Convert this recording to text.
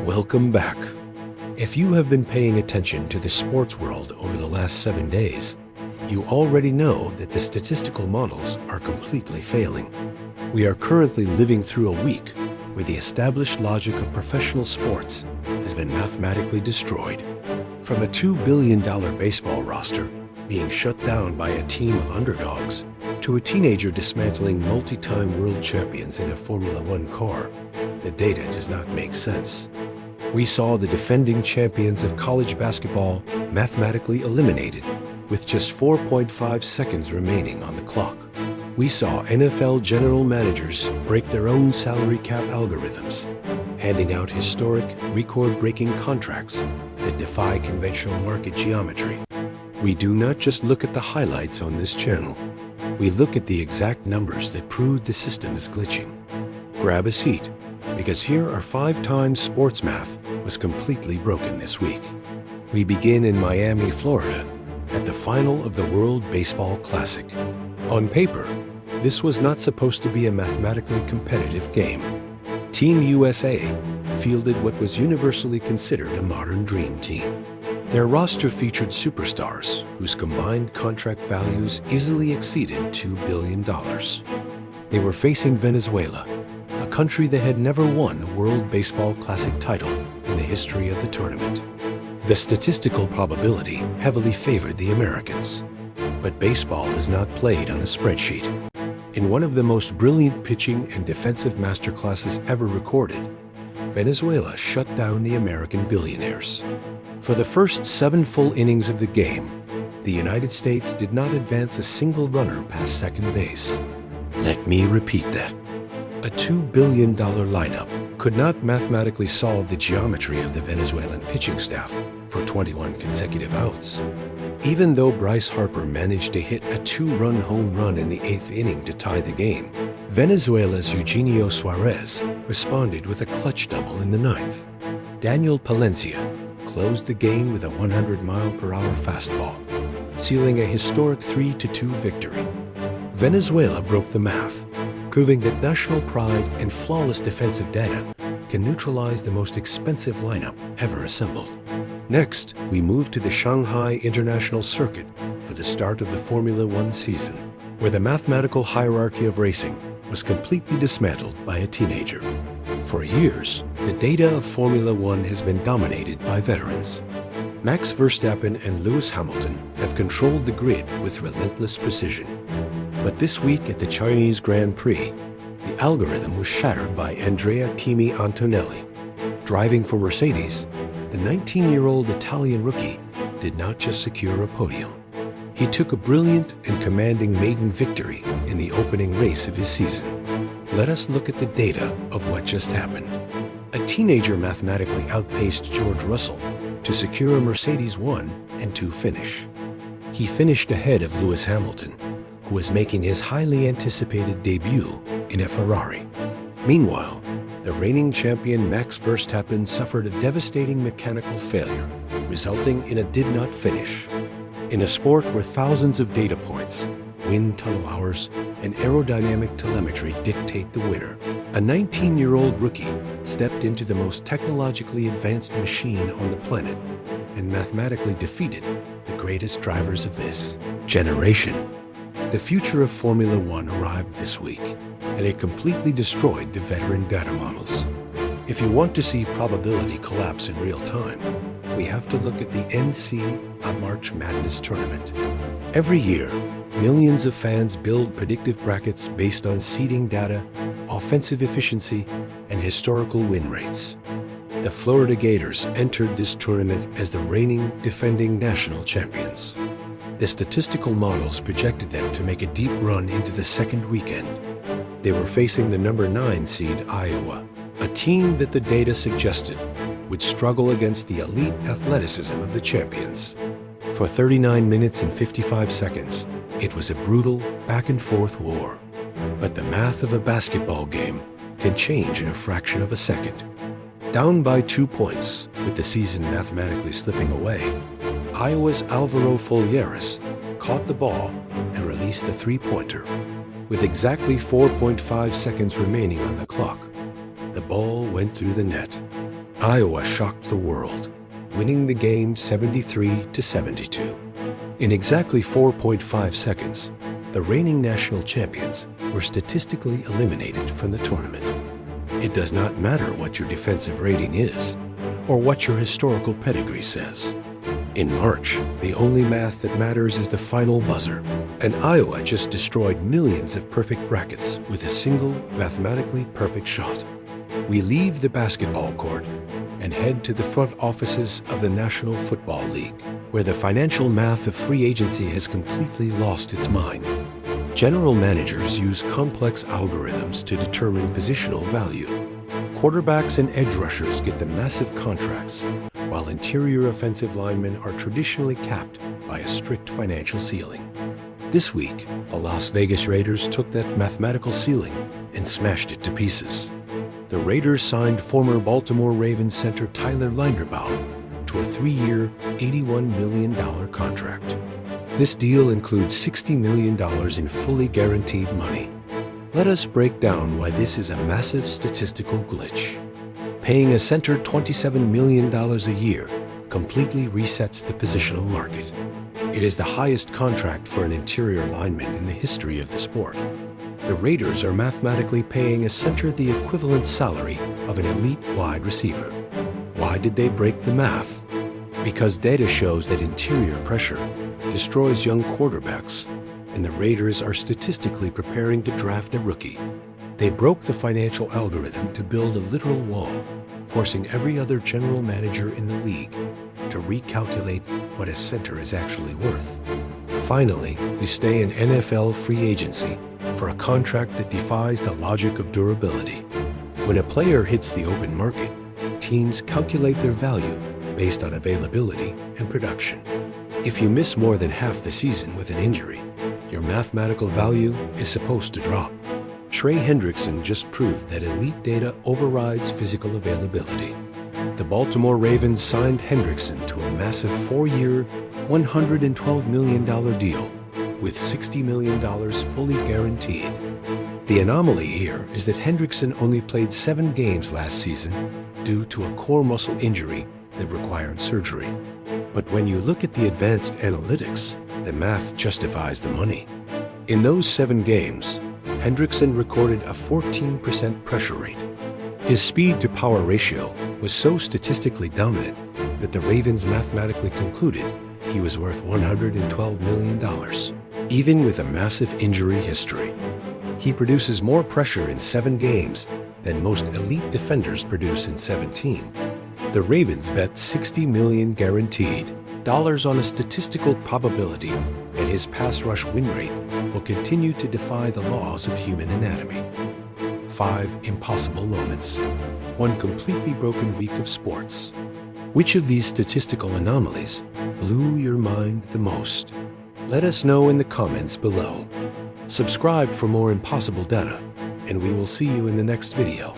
Welcome back. If you have been paying attention to the sports world over the last 7 days, you already know that the statistical models are completely failing. We are currently living through a week where the established logic of professional sports has been mathematically destroyed. From a $2 billion baseball roster being shut down by a team of underdogs, to a teenager dismantling multi-time world champions in a Formula One car, the data does not make sense. We saw the defending champions of college basketball mathematically eliminated with just 4.5 seconds remaining on the clock. We saw NFL general managers break their own salary cap algorithms, handing out historic, record-breaking contracts that defy conventional market geometry. We do not just look at the highlights on this channel. We look at the exact numbers that prove the system is glitching. Grab a seat, because here are 5 times sports math was completely broken this week. We begin in Miami, Florida, at the final of the World Baseball Classic. On paper, this was not supposed to be a mathematically competitive game. Team USA fielded what was universally considered a modern dream team. Their roster featured superstars whose combined contract values easily exceeded $2 billion. They were facing Venezuela, a country that had never won a World Baseball Classic title in the history of the tournament. The statistical probability heavily favored the Americans. But baseball is not played on a spreadsheet. In one of the most brilliant pitching and defensive masterclasses ever recorded, Venezuela shut down the American billionaires. For the first 7 full innings of the game, the United States did not advance a single runner past second base. Let me repeat that. A $2 billion lineup could not mathematically solve the geometry of the Venezuelan pitching staff for 21 consecutive outs. Even though Bryce Harper managed to hit a 2-run home run in the 8th inning to tie the game, Venezuela's Eugenio Suarez responded with a clutch double in the 9th. Daniel Palencia closed the game with a 100-mile-per-hour fastball, sealing a historic 3-2 victory. Venezuela broke the math, proving that national pride and flawless defensive data can neutralize the most expensive lineup ever assembled. Next, we move to the Shanghai International Circuit for the start of the Formula One season, where the mathematical hierarchy of racing was completely dismantled by a teenager. For years, the data of Formula One has been dominated by veterans. Max Verstappen and Lewis Hamilton have controlled the grid with relentless precision. But this week at the Chinese Grand Prix, the algorithm was shattered by Kimi Antonelli. Driving for Mercedes, the 19-year-old Italian rookie did not just secure a podium. He took a brilliant and commanding maiden victory in the opening race of his season. Let us look at the data of what just happened. A teenager mathematically outpaced George Russell to secure a Mercedes 1 and 2 finish. He finished ahead of Lewis Hamilton, who was making his highly anticipated debut in a Ferrari. Meanwhile, the reigning champion Max Verstappen suffered a devastating mechanical failure, resulting in a did not finish. In a sport where thousands of data points, wind tunnel hours, and aerodynamic telemetry dictate the winner, a 19-year-old rookie stepped into the most technologically advanced machine on the planet and mathematically defeated the greatest drivers of this generation. The future of Formula One arrived this week, and it completely destroyed the veteran data models. If you want to see probability collapse in real time, we have to look at the NC March Madness tournament. Every year, millions of fans build predictive brackets based on seeding data, offensive efficiency, and historical win rates. The Florida Gators entered this tournament as the reigning, defending national champions. The statistical models projected them to make a deep run into the second weekend. They were facing the number 9 seed Iowa, a team that the data suggested would struggle against the elite athleticism of the champions. For 39 minutes and 55 seconds, it was a brutal back-and-forth war. But the math of a basketball game can change in a fraction of a second. Down by 2 points, with the season mathematically slipping away, Iowa's Alvaro Folleras caught the ball and released a 3-pointer. With exactly 4.5 seconds remaining on the clock, the ball went through the net. Iowa shocked the world, winning the game 73-72. In exactly 4.5 seconds, the reigning national champions were statistically eliminated from the tournament. It does not matter what your defensive rating is, or what your historical pedigree says. In March, the only math that matters is the final buzzer, and Iowa just destroyed millions of perfect brackets with a single mathematically perfect shot. We leave the basketball court and head to the front offices of the National Football League, where the financial math of free agency has completely lost its mind. General managers use complex algorithms to determine positional value. Quarterbacks and edge rushers get the massive contracts, while interior offensive linemen are traditionally capped by a strict financial ceiling. This week, the Las Vegas Raiders took that mathematical ceiling and smashed it to pieces. The Raiders signed former Baltimore Ravens center Tyler Linderbaum to a 3-year, $81 million contract. This deal includes $60 million in fully guaranteed money. Let us break down why this is a massive statistical glitch. Paying a center $27 million a year completely resets the positional market. It is the highest contract for an interior lineman in the history of the sport. The Raiders are mathematically paying a center the equivalent salary of an elite wide receiver. Why did they break the math? Because data shows that interior pressure destroys young quarterbacks, and the Raiders are statistically preparing to draft a rookie. They broke the financial algorithm to build a literal wall, forcing every other general manager in the league to recalculate what a center is actually worth. Finally, we stay in NFL free agency for a contract that defies the logic of durability. When a player hits the open market, teams calculate their value based on availability and production. If you miss more than half the season with an injury, your mathematical value is supposed to drop. Trey Hendrickson just proved that elite data overrides physical availability. The Baltimore Ravens signed Hendrickson to a massive 4-year, $112 million deal with $60 million fully guaranteed. The anomaly here is that Hendrickson only played 7 games last season due to a core muscle injury that required surgery. But when you look at the advanced analytics, the math justifies the money. In those 7 games, Hendrickson recorded a 14% pressure rate. His speed-to-power ratio was so statistically dominant that the Ravens mathematically concluded he was worth $112 million, even with a massive injury history. He produces more pressure in 7 games than most elite defenders produce in 17. The Ravens bet $60 million guaranteed on a statistical probability that his pass rush win rate will continue to defy the laws of human anatomy. 5 impossible moments. 1 completely broken week of sports. Which of these statistical anomalies blew your mind the most? Let us know in the comments below. Subscribe for more impossible data, and we will see you in the next video.